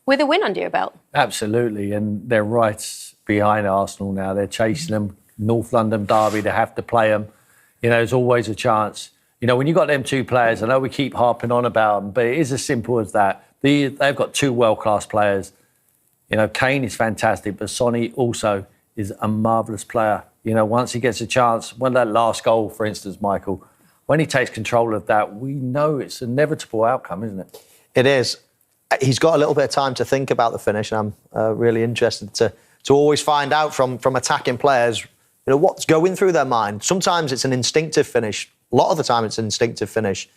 with a win under your belt. Absolutely, and they're right behind Arsenal now. They're chasing them. North London derby, they have to play them. You know, there's always a chance. You know, when you've got them two players, I know we keep harping on about them, but it is as simple as that. They've got two world-class players. You know, Kane is fantastic, but Sonny also is a marvellous player. You know, once he gets a chance, when that last goal, for instance, Michael, when he takes control of that, we know it's an inevitable outcome, isn't it? It is. He's got a little bit of time to think about the finish, and I'm really interested to always find out from attacking players, you know, what's going through their mind. Sometimes it's an instinctive finish. A lot of the time it's an instinctive finish.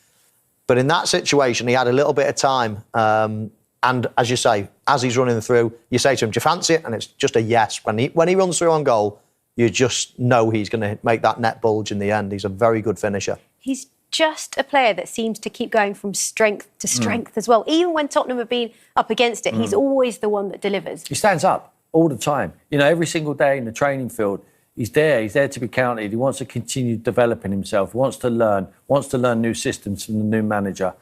But in that situation, he had a little bit of time. And as you say, as he's running through, you say to him, do you fancy it? And it's just a yes. When he runs through on goal, you just know he's going to make that net bulge in the end. He's a very good finisher. He's just a player that seems to keep going from strength to strength as well. Even when Tottenham have been up against it, he's always the one that delivers. He stands up all the time. You know, every single day in the training field, he's there to be counted. He wants to continue developing himself, he wants to learn new systems from the new manager.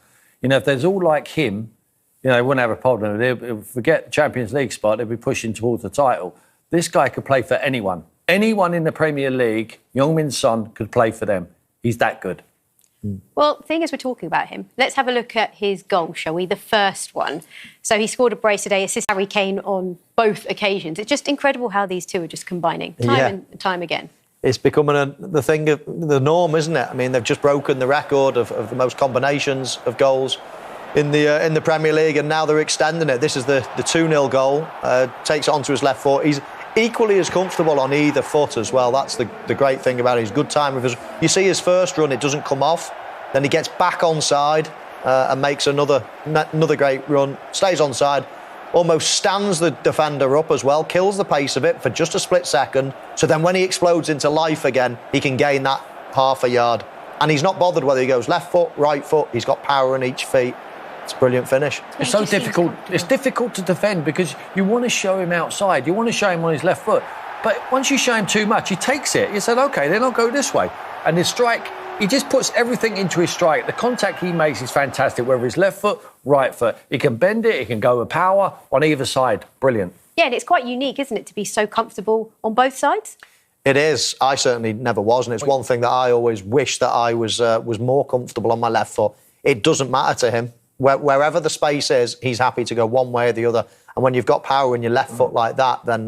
You know, if there's all like him, you know, they wouldn't have a problem. They'll forget the Champions League spot, they'll be pushing towards the title. This guy could play for anyone. Anyone in the Premier League, Heung-min Son could play for them. He's that good. Well, the thing is, we're talking about him. Let's have a look at his goal, shall we? The first one. So he scored a brace today, assisted Harry Kane on both occasions. It's just incredible how these two are just combining time and time again. It's becoming the thing of the norm, isn't it? I mean, they've just broken the record of the most combinations of goals in the Premier League, and now they're extending it. This is the 2-0 goal. Takes it onto his left foot. He's equally as comfortable on either foot as well. That's the great thing about it. He's good time with his. You see his first run, it doesn't come off. Then he gets back onside and makes another great run. Stays onside, almost stands the defender up as well. Kills the pace of it for just a split second. So then when he explodes into life again, he can gain that half a yard. And he's not bothered whether he goes left foot, right foot. He's got power in each feet. It's a brilliant finish. It's so difficult. It's difficult to defend because you want to show him outside. You want to show him on his left foot. But once you show him too much, he takes it. You said, OK, then I'll go this way. And his strike, he just puts everything into his strike. The contact he makes is fantastic, whether it's left foot, right foot. He can bend it, he can go with power on either side. Brilliant. Yeah, and it's quite unique, isn't it, to be so comfortable on both sides? It is. I certainly never was. And it's one thing that I always wish that I was more comfortable on my left foot. It doesn't matter to him. Wherever the space is, he's happy to go one way or the other. And when you've got power in your left foot like that, then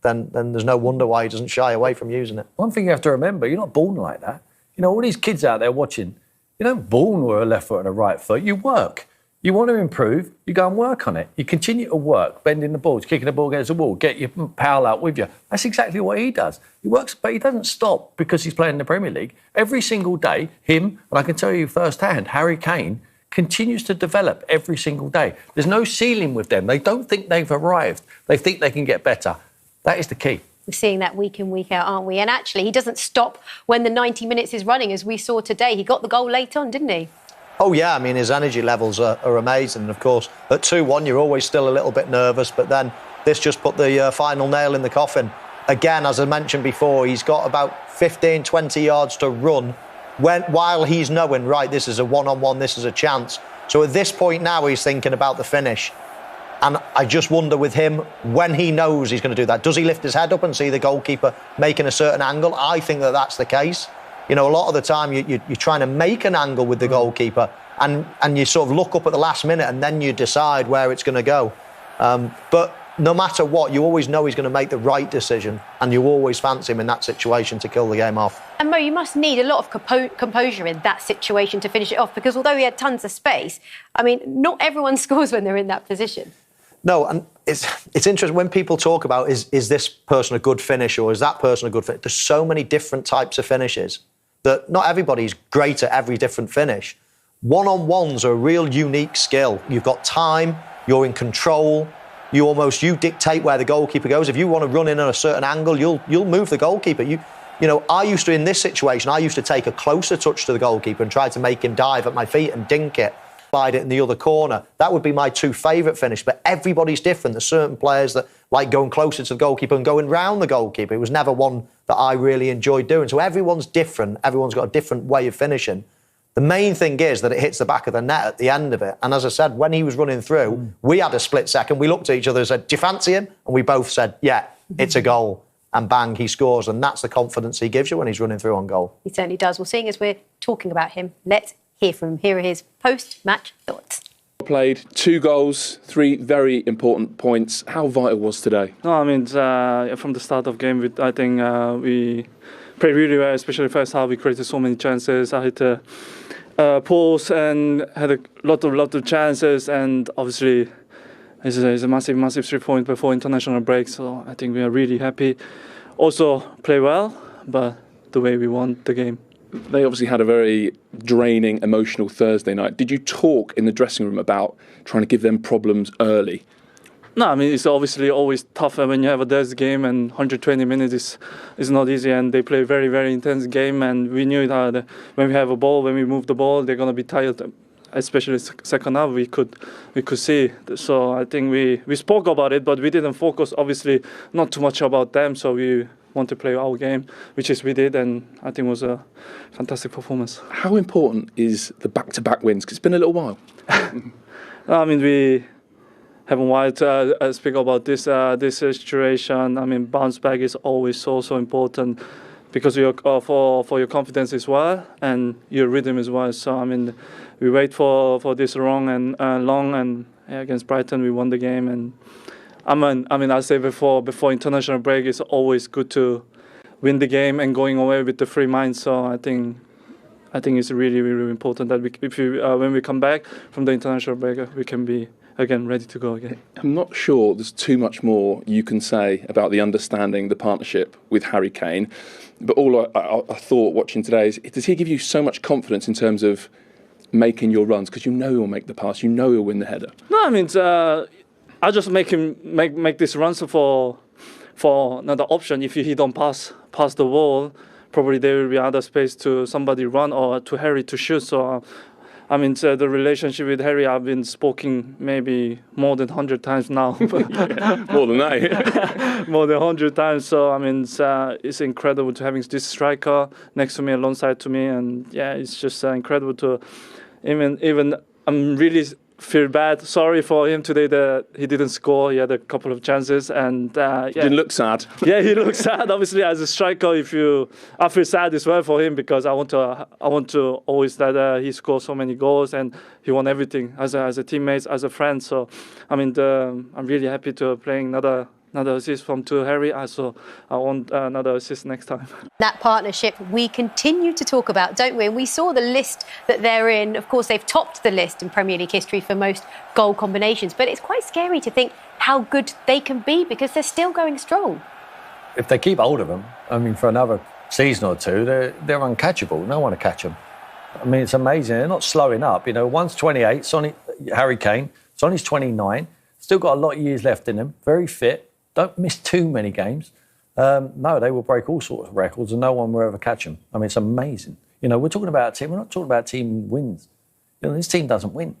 there's no wonder why he doesn't shy away from using it. One thing you have to remember, you're not born like that. You know, all these kids out there watching, you don't born with a left foot and a right foot. You work. You want to improve, you go and work on it. You continue to work, bending the balls, kicking the ball against the wall, get your pal out with you. That's exactly what he does. He works, but he doesn't stop because he's playing in the Premier League. Every single day, him, and I can tell you firsthand, Harry Kane, continues to develop every single day. There's no ceiling with them. They don't think they've arrived. They think they can get better. That is the key. We're seeing that week in, week out, aren't we? And actually, he doesn't stop when the 90 minutes is running, as we saw today. He got the goal late on, didn't he? Oh, yeah. I mean, his energy levels are amazing. And, of course, at 2-1, you're always still a little bit nervous. But then this just put the final nail in the coffin. Again, as I mentioned before, he's got about 15, 20 yards to run while he's knowing, right, this is a one-on-one, this is a chance. So at this point now, he's thinking about the finish. And I just wonder with him, when he knows he's going to do that, does he lift his head up and see the goalkeeper making a certain angle? I think that that's the case. You know, a lot of the time you're trying to make an angle with the goalkeeper and you sort of look up at the last minute and then you decide where it's going to go. But no matter what, you always know he's going to make the right decision and you always fancy him in that situation to kill the game off. And Mo, you must need a lot of composure in that situation to finish it off because although he had tons of space, I mean, not everyone scores when they're in that position. No, and it's interesting when people talk about is this person a good finisher or is that person a good finisher? There's so many different types of finishes that not everybody's great at every different finish. One-on-ones are a real unique skill. You've got time, you're in control, you dictate where the goalkeeper goes. If you want to run in at a certain angle, you'll move the goalkeeper. You know, in this situation, I used to take a closer touch to the goalkeeper and try to make him dive at my feet and dink it, slide it in the other corner. That would be my two favourite finish, but everybody's different. There's certain players that like going closer to the goalkeeper and going round the goalkeeper. It was never one that I really enjoyed doing. So everyone's different. Everyone's got a different way of finishing. The main thing is that it hits the back of the net at the end of it. And as I said, when he was running through, we had a split second. We looked at each other and said, do you fancy him? And we both said, yeah, it's a goal. And bang, he scores. And that's the confidence he gives you when he's running through on goal. He certainly does. Well, seeing as we're talking about him, let's hear from him. Here are his post-match thoughts. Played 2 goals, 3 very important points. How vital was today? No, I mean, from the start of game, I think we played really well, especially first half. We created so many chances. I hit a post and had a lot of chances. And obviously, it's a massive 3-point before international break. So I think we are really happy. Also, play well, but the way we won the game. They obviously had a very draining, emotional Thursday night. Did you talk in the dressing room about trying to give them problems early? No, I mean, it's obviously always tougher when you have a Thursday game, and 120 minutes is not easy, and they play a very, very intense game, and we knew that when we have a ball, when we move the ball, they're going to be tired. Especially second half, we could see. So I think we spoke about it, but we didn't focus, obviously, not too much about them, so we want to play our game, which is we did, and I think it was a fantastic performance. How important is the back-to-back wins? Because it's been a little while. I mean, we haven't wanted to speak about this situation. I mean, bounce back is always so important because for your confidence as well and your rhythm as well. So I mean, we wait for this long and against Brighton we won the game. And I mean, I say before international break, it's always good to win the game and going away with the free mind. So I think it's really, really important that when we come back from the international break, we can be again ready to go again. I'm not sure there's too much more you can say about the understanding, the partnership with Harry Kane. But all I thought watching today is, does he give you so much confidence in terms of making your runs? Because you know he'll make the pass, you know he'll win the header. No, I mean, I just make him make this runs for another option. If he don't pass the ball, probably there will be other space to somebody run or to Harry to shoot. So, I mean, the relationship with Harry, I've been speaking maybe more than 100 times now. Yeah, more than that. More than 100 times. So, I mean, it's incredible to having this striker next to me, alongside to me. And, yeah, it's just incredible to even I'm really feel bad. Sorry for him today that he didn't score. He had a couple of chances, and He didn't look sad. Yeah, he looked sad. Obviously, as a striker, I feel sad as well for him because I want to always that he scores so many goals and he won everything as a teammate, as a friend. So, I mean, I'm really happy to playing another assist from to Harry. So I want another assist next time. That partnership we continue to talk about, don't we? And we saw the list that they're in. Of course, they've topped the list in Premier League history for most goal combinations. But it's quite scary to think how good they can be because they're still going strong. If they keep hold of them, I mean, for another season or two, they're uncatchable. No one will catch them. I mean, it's amazing. They're not slowing up. You know, one's 28, Harry Kane. Sonny's 29. Still got a lot of years left in them. Very fit. Don't miss too many games. No, they will break all sorts of records and no one will ever catch them. I mean, it's amazing. You know, we're talking about a team. We're not talking about a team wins. You know, this team doesn't win.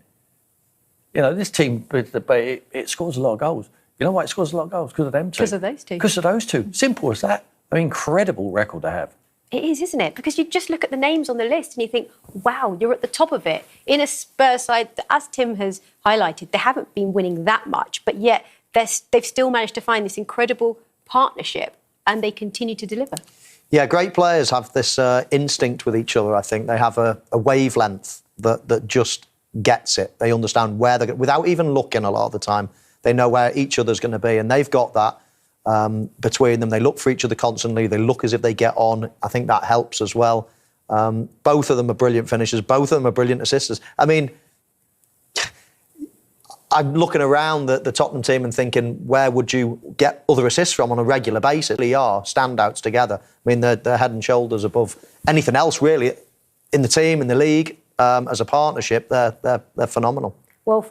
You know, this team, it scores a lot of goals. You know why it scores a lot of goals? Because of them two. Because of those two. Because of those two. Simple as that. I mean, incredible record to have. It is, isn't it? Because you just look at the names on the list and you think, wow, you're at the top of it. In a Spurs side, as Tim has highlighted, they haven't been winning that much, but yet they've still managed to find this incredible partnership and they continue to deliver. Yeah, great players have this instinct with each other, I think. They have a wavelength that just gets it. They understand where they're going, without even looking a lot of the time. They know where each other's going to be, and they've got that between them. They look for each other constantly. They look as if they get on. I think that helps as well. Both of them are brilliant finishers. Both of them are brilliant assisters. I mean, I'm looking around the Tottenham team and thinking, where would you get other assists from on a regular basis? They are standouts together. I mean, they're head and shoulders above anything else, really, in the team, in the league, as a partnership. They're phenomenal. Well, from